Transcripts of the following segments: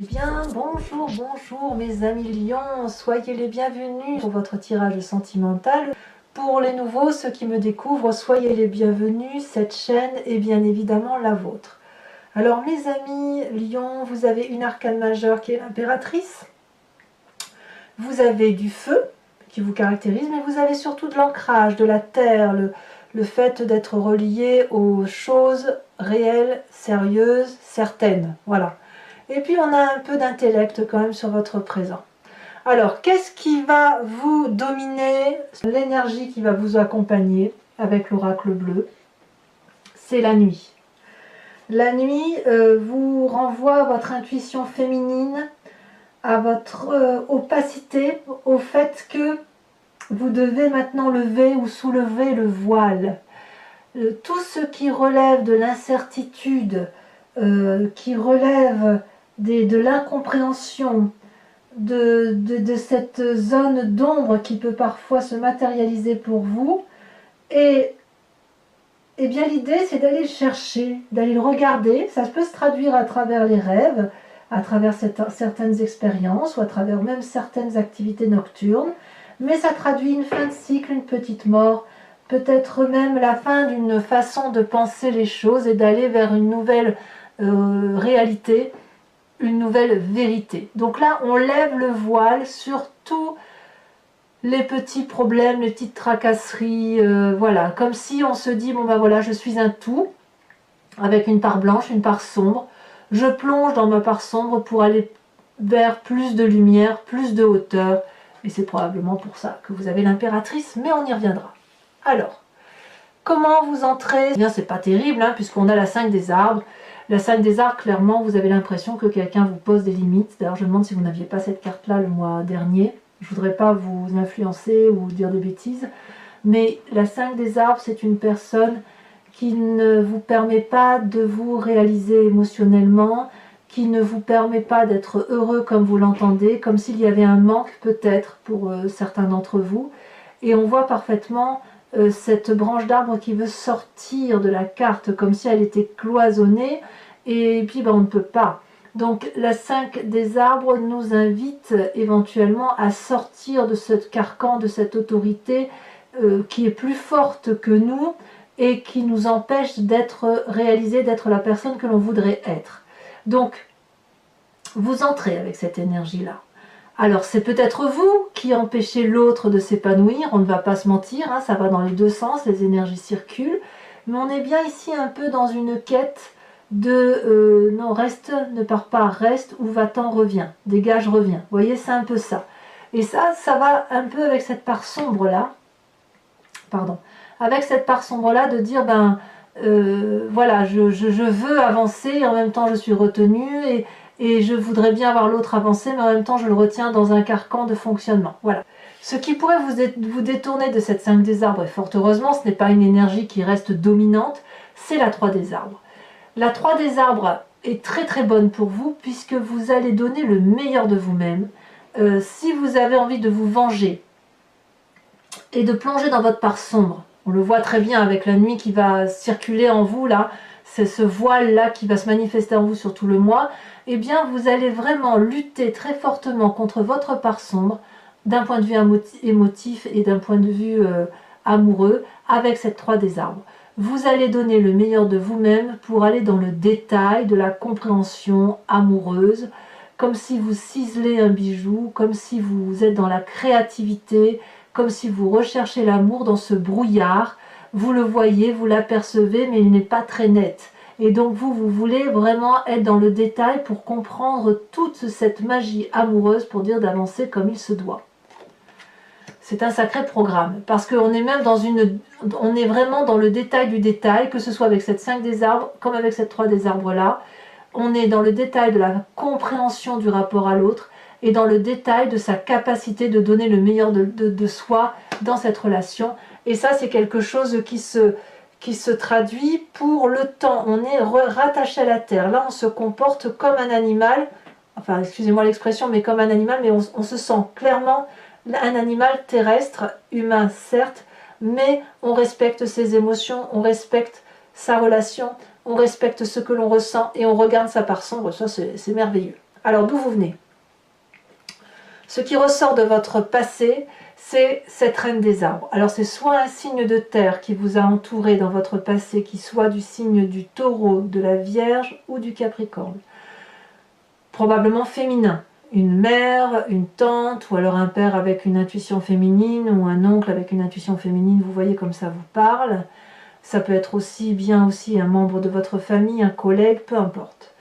Eh bien, bonjour mes amis lions, soyez les bienvenus pour votre tirage sentimental. Pour les nouveaux, ceux qui me découvrent, soyez les bienvenus, cette chaîne est bien évidemment la vôtre. Alors mes amis lions, vous avez une arcane majeure qui est l'impératrice, vous avez du feu qui vous caractérise, mais vous avez surtout de l'ancrage, de la terre, le fait d'être relié aux choses réelles, sérieuses, certaines, voilà. Et puis on a un peu d'intellect quand même sur votre présent. Alors, qu'est-ce qui va vous dominer? L'énergie qui va vous accompagner avec l'oracle bleu, c'est la nuit. La nuit vous renvoie à votre intuition féminine, à votre opacité, au fait que vous devez maintenant lever ou soulever le voile. Tout ce qui relève de l'incertitude, qui relève de l'incompréhension, de cette zone d'ombre qui peut parfois se matérialiser pour vous. Et bien l'idée, c'est d'aller le chercher, d'aller le regarder. Ça peut se traduire à travers les rêves, à travers certaines expériences ou à travers même certaines activités nocturnes. Mais ça traduit une fin de cycle, une petite mort, peut-être même la fin d'une façon de penser les choses et d'aller vers une nouvelle réalité, une nouvelle vérité. Donc là, on lève le voile sur tous les petits problèmes, les petites tracasseries, voilà, comme si on se dit, bon ben voilà, je suis un tout, avec une part blanche, une part sombre, je plonge dans ma part sombre pour aller vers plus de lumière, plus de hauteur, et c'est probablement pour ça que vous avez l'impératrice, mais on y reviendra. Alors, comment vous entrez? Eh bien, c'est pas terrible, hein, puisqu'on a la 5 des arbres. La 5 des arbres, clairement, vous avez l'impression que quelqu'un vous pose des limites. D'ailleurs, je me demande si vous n'aviez pas cette carte-là le mois dernier. Je voudrais pas vous influencer ou dire de bêtises. Mais la 5 des arbres, c'est une personne qui ne vous permet pas de vous réaliser émotionnellement, qui ne vous permet pas d'être heureux comme vous l'entendez, comme s'il y avait un manque peut-être pour certains d'entre vous. Et on voit parfaitement cette branche d'arbre qui veut sortir de la carte comme si elle était cloisonnée, et puis ben, on ne peut pas. Donc la 5 des arbres nous invite éventuellement à sortir de ce carcan, de cette autorité qui est plus forte que nous et qui nous empêche d'être réalisé, d'être la personne que l'on voudrait être. Donc vous entrez avec cette énergie-là. Alors c'est peut-être vous qui empêchez l'autre de s'épanouir, on ne va pas se mentir, hein, ça va dans les deux sens, les énergies circulent, mais on est bien ici un peu dans une quête de non, reste, ne pars pas, reste, ou va-t'en, reviens, dégage, reviens. Vous voyez, c'est un peu ça. Et ça va un peu avec cette part sombre-là, pardon, avec cette part sombre-là de dire, ben voilà, je veux avancer, et en même temps je suis retenue, et je voudrais bien voir l'autre avancer, mais en même temps je le retiens dans un carcan de fonctionnement. Voilà. Ce qui pourrait vous détourner de cette 5 des arbres, et fort heureusement ce n'est pas une énergie qui reste dominante, c'est la 3 des arbres. La 3 des arbres est très très bonne pour vous, puisque vous allez donner le meilleur de vous-même. Si vous avez envie de vous venger, et de plonger dans votre part sombre, on le voit très bien avec la nuit qui va circuler en vous là, c'est ce voile là qui va se manifester en vous sur tout le mois, eh bien vous allez vraiment lutter très fortement contre votre part sombre d'un point de vue émotif et d'un point de vue amoureux avec cette 3 des arbres. Vous allez donner le meilleur de vous-même pour aller dans le détail de la compréhension amoureuse, comme si vous ciselez un bijou, comme si vous êtes dans la créativité, comme si vous recherchez l'amour dans ce brouillard. Vous le voyez, vous l'apercevez, mais il n'est pas très net. Et donc vous voulez vraiment être dans le détail pour comprendre toute cette magie amoureuse pour dire d'avancer comme il se doit. C'est un sacré programme, parce qu'on est même on est vraiment dans le détail du détail, que ce soit avec cette 5 des arbres, comme avec cette 3 des arbres là. On est dans le détail de la compréhension du rapport à l'autre, et dans le détail de sa capacité de donner le meilleur de soi dans cette relation. Et ça, c'est quelque chose qui se traduit pour le temps. On est rattaché à la terre. Là, on se comporte comme un animal, enfin, excusez-moi l'expression, mais comme un animal, mais on se sent clairement un animal terrestre, humain certes, mais on respecte ses émotions, on respecte sa relation, on respecte ce que l'on ressent et on regarde sa part sombre. Ça, c'est merveilleux. Alors d'où vous venez? Ce qui ressort de votre passé, c'est cette reine des arbres. Alors c'est soit un signe de terre qui vous a entouré dans votre passé, qui soit du signe du taureau, de la vierge ou du capricorne. Probablement féminin. Une mère, une tante, ou alors un père avec une intuition féminine, ou un oncle avec une intuition féminine, vous voyez comme ça vous parle. Ça peut être aussi bien aussi un membre de votre famille, un collègue, peu importe.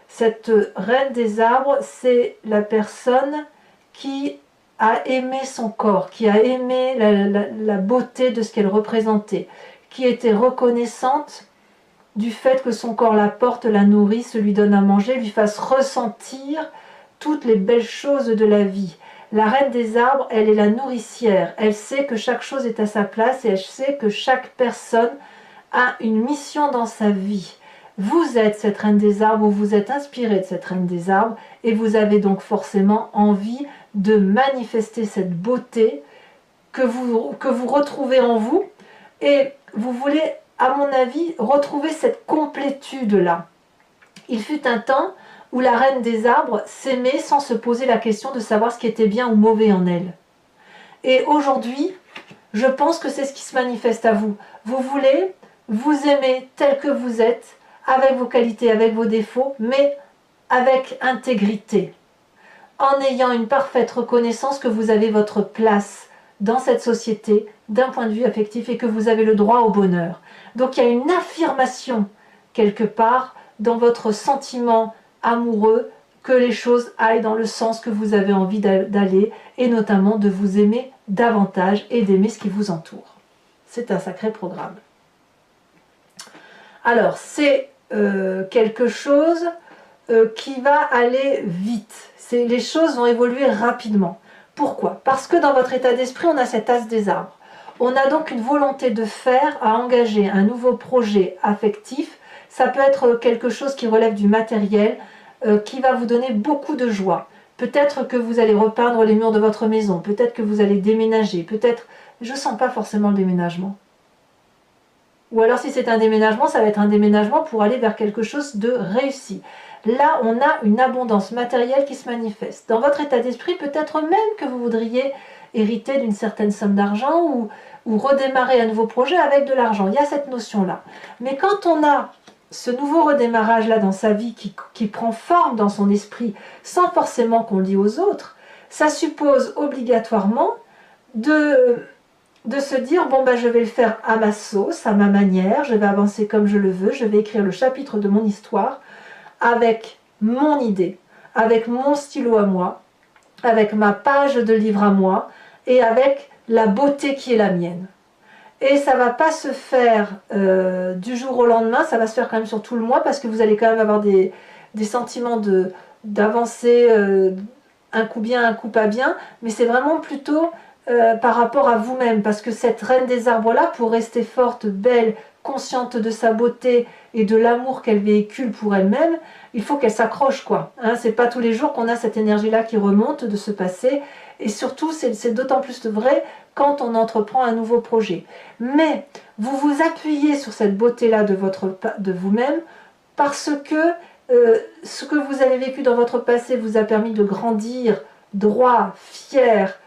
Cette reine des arbres, c'est la personne qui a aimé son corps, qui a aimé la beauté de ce qu'elle représentait, qui était reconnaissante du fait que son corps la porte, la nourrisse, lui donne à manger, lui fasse ressentir toutes les belles choses de la vie. La reine des arbres, elle est la nourricière. Elle sait que chaque chose est à sa place et elle sait que chaque personne a une mission dans sa vie. Vous êtes cette reine des arbres ou vous êtes inspiré de cette reine des arbres et vous avez donc forcément envie de manifester cette beauté que vous retrouvez en vous et vous voulez, à mon avis, retrouver cette complétude-là. Il fut un temps où la reine des arbres s'aimait sans se poser la question de savoir ce qui était bien ou mauvais en elle. Et aujourd'hui, je pense que c'est ce qui se manifeste à vous. Vous voulez vous aimer tel que vous êtes, avec vos qualités, avec vos défauts, mais avec intégrité, en ayant une parfaite reconnaissance que vous avez votre place dans cette société d'un point de vue affectif et que vous avez le droit au bonheur. Donc il y a une affirmation quelque part dans votre sentiment amoureux que les choses aillent dans le sens que vous avez envie d'aller et notamment de vous aimer davantage et d'aimer ce qui vous entoure. C'est un sacré programme. Alors c'est quelque chose qui va aller vite. Les choses vont évoluer rapidement. Pourquoi? Parce que dans votre état d'esprit, on a cet as des arbres. On a donc une volonté de faire, à engager un nouveau projet affectif. Ça peut être quelque chose qui relève du matériel, qui va vous donner beaucoup de joie. Peut-être que vous allez repeindre les murs de votre maison, peut-être que vous allez déménager, peut-être... Je ne sens pas forcément le déménagement. Ou alors si c'est un déménagement, ça va être un déménagement pour aller vers quelque chose de réussi. Là, on a une abondance matérielle qui se manifeste. Dans votre état d'esprit, peut-être même que vous voudriez hériter d'une certaine somme d'argent ou redémarrer un nouveau projet avec de l'argent. Il y a cette notion-là. Mais quand on a ce nouveau redémarrage-là dans sa vie qui prend forme dans son esprit, sans forcément qu'on le dise aux autres, ça suppose obligatoirement de se dire, bon ben je vais le faire à ma sauce, à ma manière, je vais avancer comme je le veux, je vais écrire le chapitre de mon histoire, avec mon idée, avec mon stylo à moi, avec ma page de livre à moi et avec la beauté qui est la mienne. Et ça ne va pas se faire du jour au lendemain, ça va se faire quand même sur tout le mois parce que vous allez quand même avoir des sentiments d'avancer un coup bien, un coup pas bien, mais c'est vraiment plutôt par rapport à vous-même parce que cette reine des arbres-là, pour rester forte, belle, consciente de sa beauté et de l'amour qu'elle véhicule pour elle-même, il faut qu'elle s'accroche quoi. Hein, c'est pas tous les jours qu'on a cette énergie-là qui remonte de ce passé et surtout c'est d'autant plus vrai quand on entreprend un nouveau projet. Mais vous vous appuyez sur cette beauté-là de vous-même parce que ce que vous avez vécu dans votre passé vous a permis de grandir droit, fier,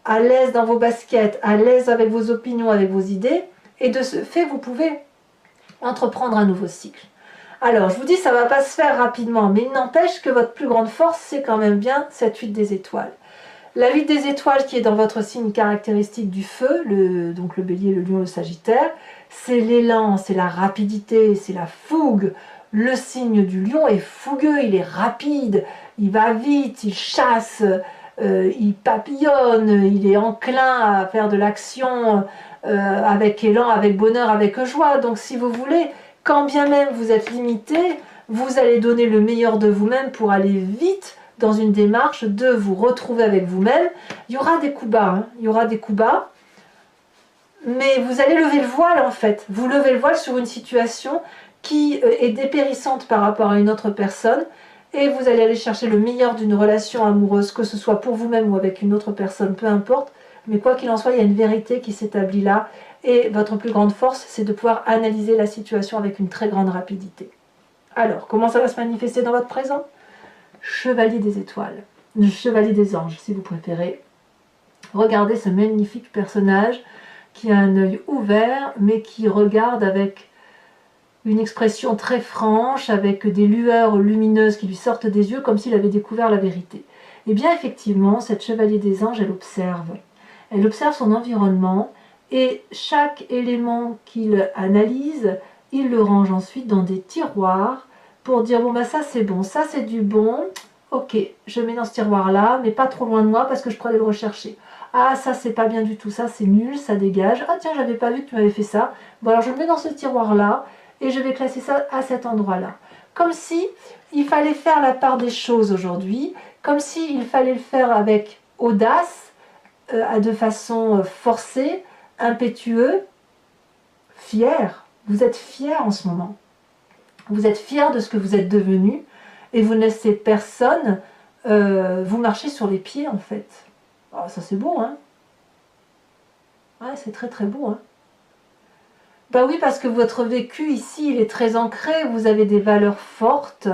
à l'aise dans vos baskets, à l'aise avec vos opinions, avec vos idées. Et de ce fait, vous pouvez entreprendre un nouveau cycle. Alors, je vous dis, ça ne va pas se faire rapidement, mais il n'empêche que votre plus grande force, c'est quand même bien cette 8 des étoiles. La 8 des étoiles qui est dans votre signe caractéristique du feu, donc le bélier, le lion, le sagittaire, c'est l'élan, c'est la rapidité, c'est la fougue. Le signe du lion est fougueux, il est rapide, il va vite, il chasse, il papillonne, il est enclin à faire de l'action avec élan, avec bonheur, avec joie. Donc si vous voulez, quand bien même vous êtes limité, vous allez donner le meilleur de vous-même pour aller vite dans une démarche de vous retrouver avec vous-même. Il y aura des coups bas, hein, il y aura des coups bas, mais vous allez lever le voile en fait. Vous levez le voile sur une situation qui est dépérissante par rapport à une autre personne et vous allez aller chercher le meilleur d'une relation amoureuse, que ce soit pour vous-même ou avec une autre personne, peu importe. Mais quoi qu'il en soit, il y a une vérité qui s'établit là et votre plus grande force, c'est de pouvoir analyser la situation avec une très grande rapidité. Alors, comment ça va se manifester dans votre présent? chevalier des étoiles, le chevalier des anges si vous préférez. Regardez ce magnifique personnage qui a un œil ouvert mais qui regarde avec une expression très franche, avec des lueurs lumineuses qui lui sortent des yeux comme s'il avait découvert la vérité. Et bien effectivement, cette chevalier des anges, elle observe. Elle observe son environnement et chaque élément qu'il analyse, il le range ensuite dans des tiroirs pour dire bon bah ça c'est bon, ça c'est du bon, ok, je mets dans ce tiroir là, mais pas trop loin de moi parce que je pourrais aller le rechercher. Ah ça c'est pas bien du tout, ça c'est nul, ça dégage. Ah tiens, j'avais pas vu que tu m'avais fait ça. Bon alors je le mets dans ce tiroir là et je vais classer ça à cet endroit là. Comme si il fallait faire la part des choses aujourd'hui, comme si il fallait le faire avec audace, de façon forcée, impétueux, fier. Vous êtes fier en ce moment. Vous êtes fier de ce que vous êtes devenu et vous ne laissez personne vous marcher sur les pieds en fait. Oh, ça c'est beau, hein? Ouais, c'est très très beau, hein? Bah oui, parce que votre vécu ici, il est très ancré, vous avez des valeurs fortes,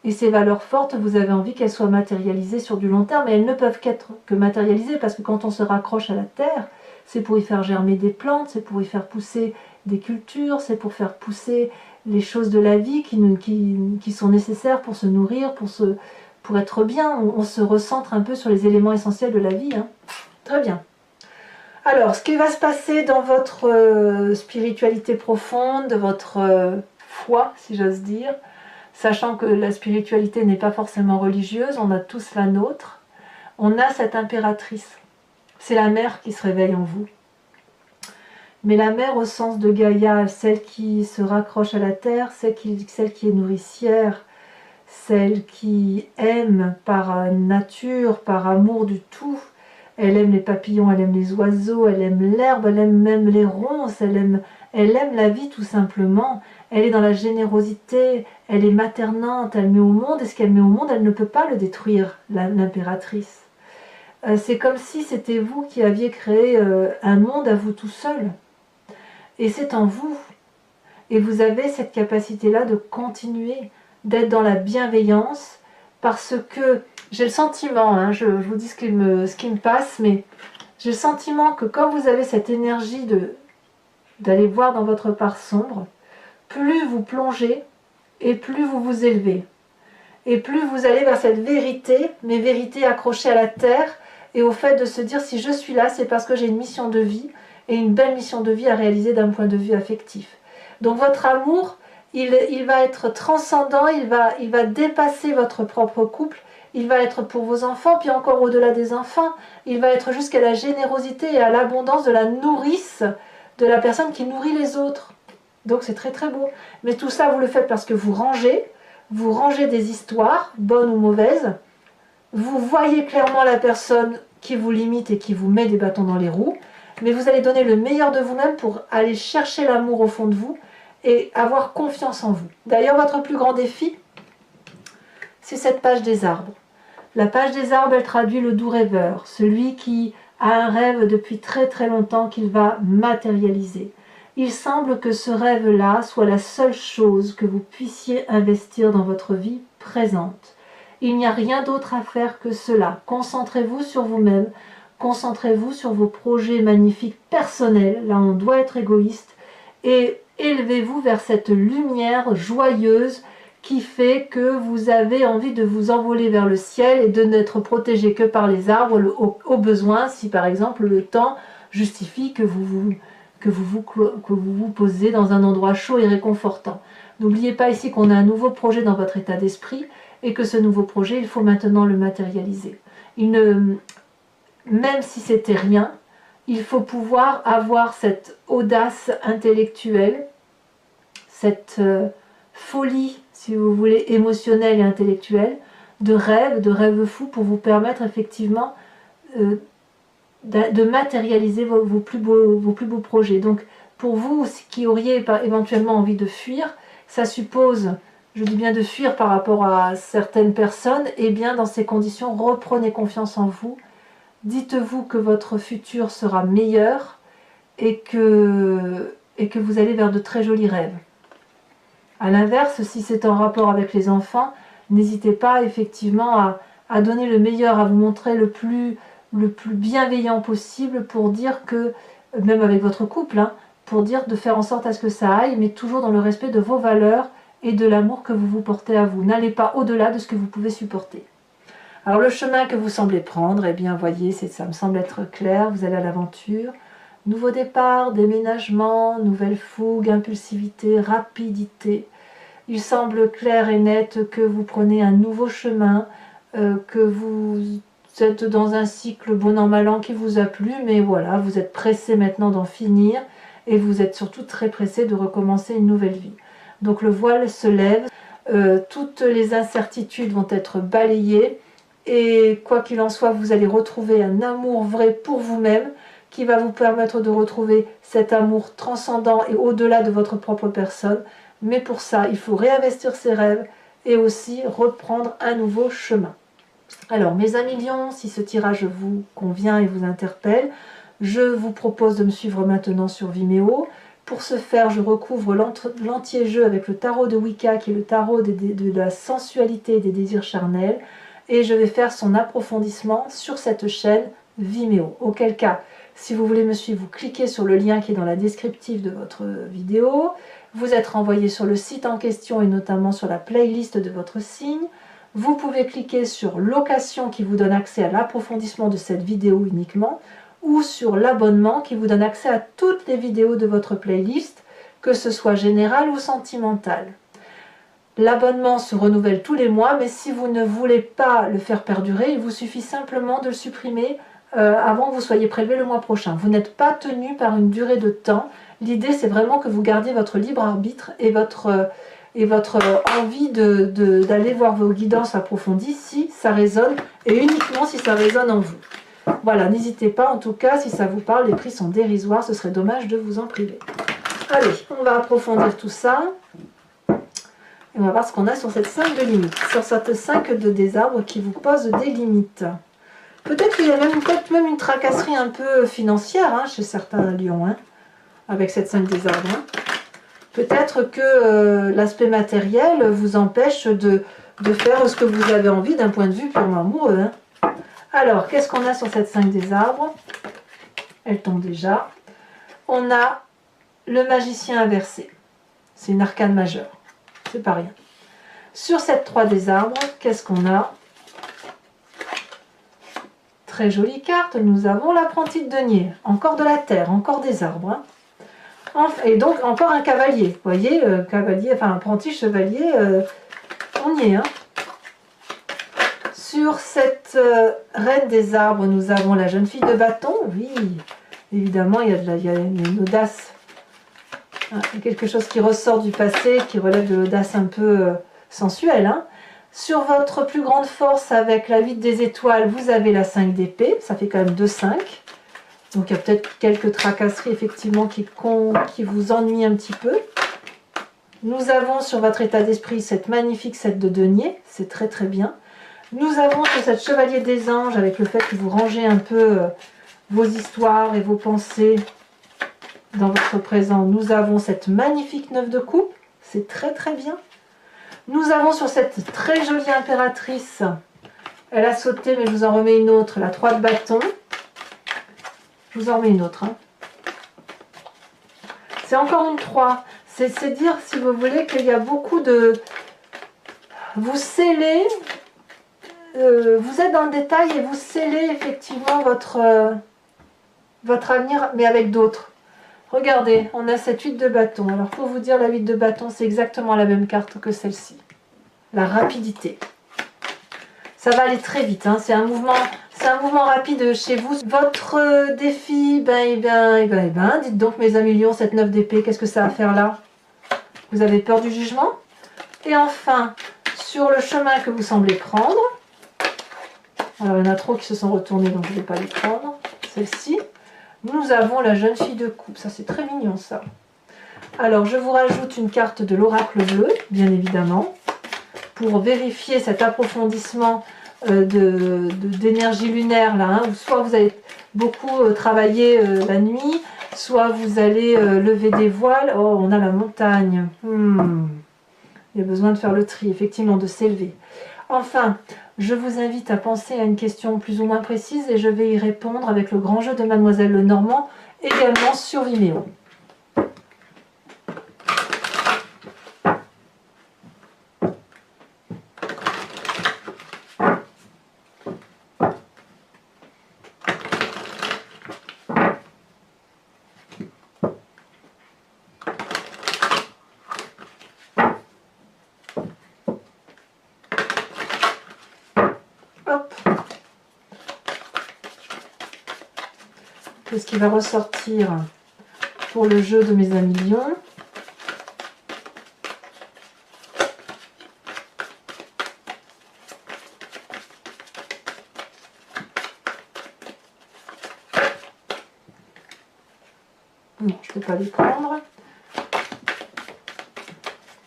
et ces valeurs fortes, vous avez envie qu'elles soient matérialisées sur du long terme, et elles ne peuvent qu'être que matérialisées, parce que quand on se raccroche à la terre, c'est pour y faire germer des plantes, c'est pour y faire pousser des cultures, c'est pour faire pousser les choses de la vie qui sont nécessaires pour se nourrir, pour être bien. On se recentre un peu sur les éléments essentiels de la vie, hein. Très bien. Alors, ce qui va se passer dans votre spiritualité profonde, votre foi, si j'ose dire, sachant que la spiritualité n'est pas forcément religieuse, on a tous la nôtre, on a cette impératrice. C'est la mère qui se réveille en vous. Mais la mère au sens de Gaïa, celle qui se raccroche à la terre, celle qui est nourricière, celle qui aime par nature, par amour du tout. Elle aime les papillons, elle aime les oiseaux, elle aime l'herbe, elle aime même les ronces, elle aime la vie tout simplement. Elle est dans la générosité, elle est maternante, elle met au monde, et ce qu'elle met au monde, elle ne peut pas le détruire, l'impératrice. C'est comme si c'était vous qui aviez créé un monde à vous tout seul. Et c'est en vous. Et vous avez cette capacité-là de continuer, d'être dans la bienveillance, parce que j'ai le sentiment, hein, je vous dis ce qui me passe, mais j'ai le sentiment que quand vous avez cette énergie d'aller voir dans votre part sombre, plus vous plongez et plus vous vous élevez. Et plus vous allez vers cette vérité, mais vérité accrochée à la terre, et au fait de se dire si je suis là, c'est parce que j'ai une mission de vie, et une belle mission de vie à réaliser d'un point de vue affectif. Donc votre amour, il va être transcendant, il va dépasser votre propre couple, il va être pour vos enfants, puis encore au-delà des enfants, il va être jusqu'à la générosité et à l'abondance de la nourrice, de la personne qui nourrit les autres. Donc c'est très très beau. Mais tout ça, vous le faites parce que vous rangez des histoires, bonnes ou mauvaises, vous voyez clairement la personne qui vous limite et qui vous met des bâtons dans les roues, mais vous allez donner le meilleur de vous-même pour aller chercher l'amour au fond de vous et avoir confiance en vous. D'ailleurs, votre plus grand défi, c'est cette page des arbres. La page des arbres, elle traduit le doux rêveur, celui qui a un rêve depuis très très longtemps qu'il va matérialiser. Il semble que ce rêve-là soit la seule chose que vous puissiez investir dans votre vie présente. Il n'y a rien d'autre à faire que cela. Concentrez-vous sur vous-même, concentrez-vous sur vos projets magnifiques personnels, là on doit être égoïste, et élevez-vous vers cette lumière joyeuse qui fait que vous avez envie de vous envoler vers le ciel et de n'être protégé que par les arbres au besoin, si par exemple le temps justifie que vous vous posez dans un endroit chaud et réconfortant. N'oubliez pas ici qu'on a un nouveau projet dans votre état d'esprit et que ce nouveau projet, il faut maintenant le matérialiser. Même si c'était rien, il faut pouvoir avoir cette audace intellectuelle, cette folie, si vous voulez, émotionnelle et intellectuelle, de rêve fou pour vous permettre effectivement de matérialiser vos plus beaux projets. Donc pour vous qui auriez éventuellement envie de fuir, ça suppose, je dis bien de fuir par rapport à certaines personnes, et bien dans ces conditions, reprenez confiance en vous, dites-vous que votre futur sera meilleur et que vous allez vers de très jolis rêves. A l'inverse, si c'est en rapport avec les enfants, n'hésitez pas effectivement à donner le meilleur, à vous montrer le plus bienveillant possible pour dire que, même avec votre couple, hein, pour dire de faire en sorte à ce que ça aille, mais toujours dans le respect de vos valeurs et de l'amour que vous vous portez à vous. N'allez pas au-delà de ce que vous pouvez supporter. Alors le chemin que vous semblez prendre, eh bien voyez, ça me semble être clair, vous allez à l'aventure. Nouveau départ, déménagement, nouvelle fougue, impulsivité, rapidité. Il semble clair et net que vous prenez un nouveau chemin, que vous êtes dans un cycle bon an mal an qui vous a plu, mais voilà, vous êtes pressé maintenant d'en finir et vous êtes surtout très pressé de recommencer une nouvelle vie. Donc le voile se lève, toutes les incertitudes vont être balayées et quoi qu'il en soit, vous allez retrouver un amour vrai pour vous-même qui va vous permettre de retrouver cet amour transcendant et au-delà de votre propre personne. Mais pour ça, il faut réinvestir ses rêves et aussi reprendre un nouveau chemin. Alors mes amis lions, si ce tirage vous convient et vous interpelle, je vous propose de me suivre maintenant sur Vimeo. Pour ce faire, je recouvre l'entier-jeu avec le tarot de Wicca, qui est le tarot de la sensualité et des désirs charnels, et je vais faire son approfondissement sur cette chaîne Vimeo. Auquel cas, si vous voulez me suivre, vous cliquez sur le lien qui est dans la descriptive de votre vidéo. Vous êtes renvoyé sur le site en question et notamment sur la playlist de votre signe. Vous pouvez cliquer sur location qui vous donne accès à l'approfondissement de cette vidéo uniquement, ou sur l'abonnement qui vous donne accès à toutes les vidéos de votre playlist, que ce soit générale ou sentimentale. L'abonnement se renouvelle tous les mois, mais si vous ne voulez pas le faire perdurer, il vous suffit simplement de le supprimer avant que vous soyez prélevé le mois prochain. Vous n'êtes pas tenu par une durée de temps. L'idée, c'est vraiment que vous gardiez votre libre arbitre et votre envie d'aller voir vos guidances approfondies si ça résonne, et uniquement si ça résonne en vous. Voilà, n'hésitez pas, en tout cas, si ça vous parle, les prix sont dérisoires, ce serait dommage de vous en priver. Allez, on va approfondir tout ça. Et on va voir ce qu'on a sur cette 5 de limites, sur cette 5 de désarbre qui vous pose des limites. Peut-être qu'il y a même une tracasserie un peu financière hein, chez certains lions, hein, avec cette 5 désarbre. Hein. Peut-être que l'aspect matériel vous empêche de faire ce que vous avez envie d'un point de vue purement amoureux. Hein. Alors, qu'est-ce qu'on a sur cette 5 des arbres? Elle tombe déjà. On a le magicien inversé. C'est une arcane majeure. C'est pas rien. Sur cette 3 des arbres, qu'est-ce qu'on a? Très jolie carte. Nous avons l'apprenti de denier. Encore de la terre, encore des arbres. Hein. Et donc, encore un cavalier. Vous voyez, cavalier, enfin apprenti chevalier, on y est. Hein. Sur cette reine des arbres, nous avons la jeune fille de bâton. Oui, évidemment, il y a une audace. Il y a quelque chose qui ressort du passé, qui relève de l'audace un peu sensuelle. Hein. Sur votre plus grande force, avec la 8 des étoiles, vous avez la 5 d'épée. Ça fait quand même 2-5. Donc il y a peut-être quelques tracasseries, effectivement, qui vous ennuient un petit peu. Nous avons sur votre état d'esprit cette magnifique 7 de denier. C'est très très bien. Nous avons sur cette chevalier des anges, avec le fait que vous rangez un peu vos histoires et vos pensées dans votre présent, nous avons cette magnifique 9 de coupe, c'est très très bien. Nous avons sur cette très jolie impératrice, elle a sauté mais je vous en remets une autre, la 3 de bâton. Je vous en remets une autre. Hein. C'est encore une 3, c'est dire si vous voulez qu'il y a beaucoup de... Vous scellez... vous êtes dans le détail et vous scellez effectivement votre avenir, mais avec d'autres. Regardez, on a cette 8 de bâton. Alors pour vous dire, la 8 de bâton, c'est exactement la même carte que celle-ci. La rapidité. Ça va aller très vite, hein. C'est un mouvement rapide chez vous. Votre défi, dites donc mes amis lions, cette 9 d'épée, qu'est-ce que ça va faire là? Vous avez peur du jugement? Et enfin, sur le chemin que vous semblez prendre, alors il y en a trop qui se sont retournés, donc je ne vais pas les prendre. Celle-ci, nous avons la jeune fille de coupe. Ça, c'est très mignon, ça. Alors, je vous rajoute une carte de l'oracle bleu, bien évidemment, pour vérifier cet approfondissement d'énergie lunaire, là. Hein. Soit vous allez beaucoup travailler la nuit, soit vous allez lever des voiles. Oh, on a la montagne. Il y a besoin de faire le tri, effectivement, de s'élever. Enfin, je vous invite à penser à une question plus ou moins précise et je vais y répondre avec le grand jeu de Mademoiselle Lenormand, également sur Vimeo. Hop. Qu'est-ce qui va ressortir pour le jeu de mes amis lions? Non, je ne peux pas les prendre.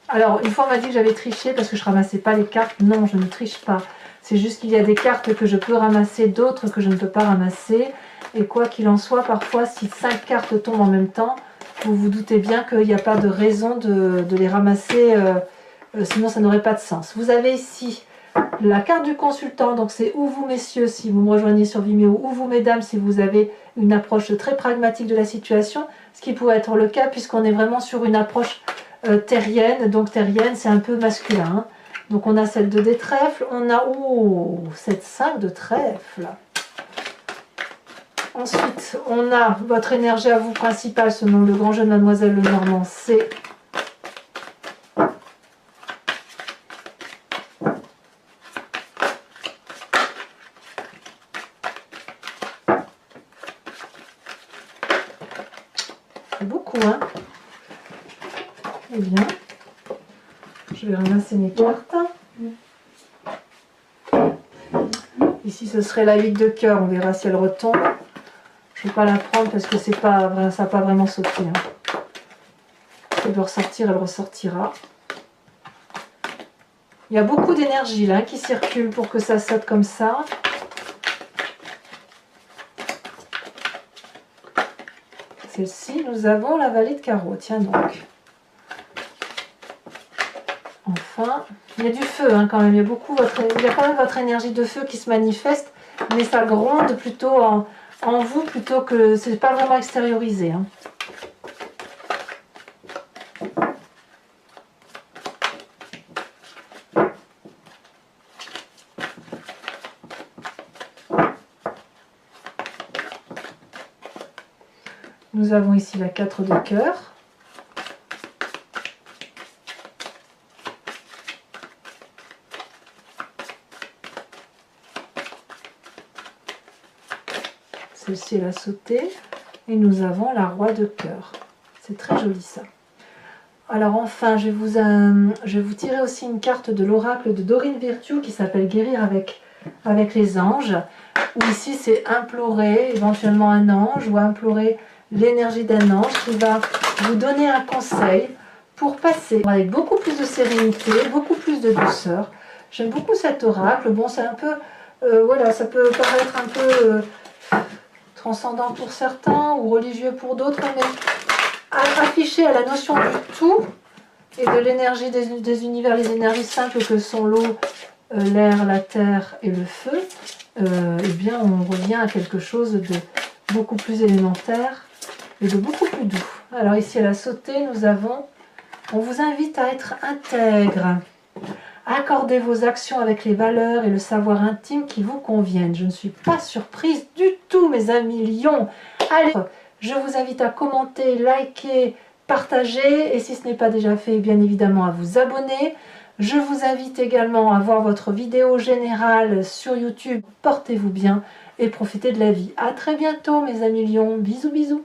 Alors, une fois on m'a dit que j'avais triché parce que je ramassais pas les cartes. Non, je ne triche pas. C'est juste qu'il y a des cartes que je peux ramasser, d'autres que je ne peux pas ramasser. Et quoi qu'il en soit, parfois, si 5 cartes tombent en même temps, vous vous doutez bien qu'il n'y a pas de raison de les ramasser, sinon ça n'aurait pas de sens. Vous avez ici la carte du consultant, donc c'est ou vous messieurs si vous me rejoignez sur Vimeo, ou vous mesdames si vous avez une approche très pragmatique de la situation, ce qui pourrait être le cas puisqu'on est vraiment sur une approche terrienne, donc terrienne c'est un peu masculin. Hein. Donc on a celle de des trèfles, on a cette 5 de trèfle. Ensuite, on a votre énergie à vous principale selon le grand jeu de Mademoiselle Lenormand, c'est beaucoup, hein. Eh bien, je vais ramasser mes cartes. Ici, ce serait la 8 de cœur, on verra si elle retombe. Je ne vais pas la prendre parce que ça n'a pas vraiment sauté. Hein. Si elle doit ressortir, elle ressortira. Il y a beaucoup d'énergie là qui circule pour que ça saute comme ça. Celle-ci, nous avons la vallée de carreau. Tiens donc. Enfin, il y a du feu hein, quand même. Il y a quand même votre énergie de feu qui se manifeste, mais ça gronde plutôt en vous plutôt que c'est pas vraiment extériorisé. Hein. Nous avons ici la 4 de cœur. Celle-ci elle a sauté. Et nous avons la roi de cœur. C'est très joli ça. Alors enfin, je vais vous tirer aussi une carte de l'oracle de Dorine Virtue qui s'appelle Guérir avec les anges. Où ici c'est implorer éventuellement un ange ou implorer l'énergie d'un ange qui va vous donner un conseil pour passer avec beaucoup plus de sérénité, beaucoup plus de douceur. J'aime beaucoup cet oracle. Bon, c'est un peu, voilà, ça peut paraître un peu transcendant pour certains ou religieux pour d'autres, mais affiché à la notion du tout et de l'énergie des univers, les énergies simples que sont l'eau, l'air, la terre et le feu, eh bien on revient à quelque chose de beaucoup plus élémentaire et de beaucoup plus doux. Alors ici elle a sauté, on vous invite à être intègre. Accordez vos actions avec les valeurs et le savoir intime qui vous conviennent. Je ne suis pas surprise du tout, mes amis lions. Allez, je vous invite à commenter, liker, partager et si ce n'est pas déjà fait, bien évidemment à vous abonner. Je vous invite également à voir votre vidéo générale sur YouTube. Portez-vous bien et profitez de la vie. À très bientôt, mes amis lions. Bisous, bisous.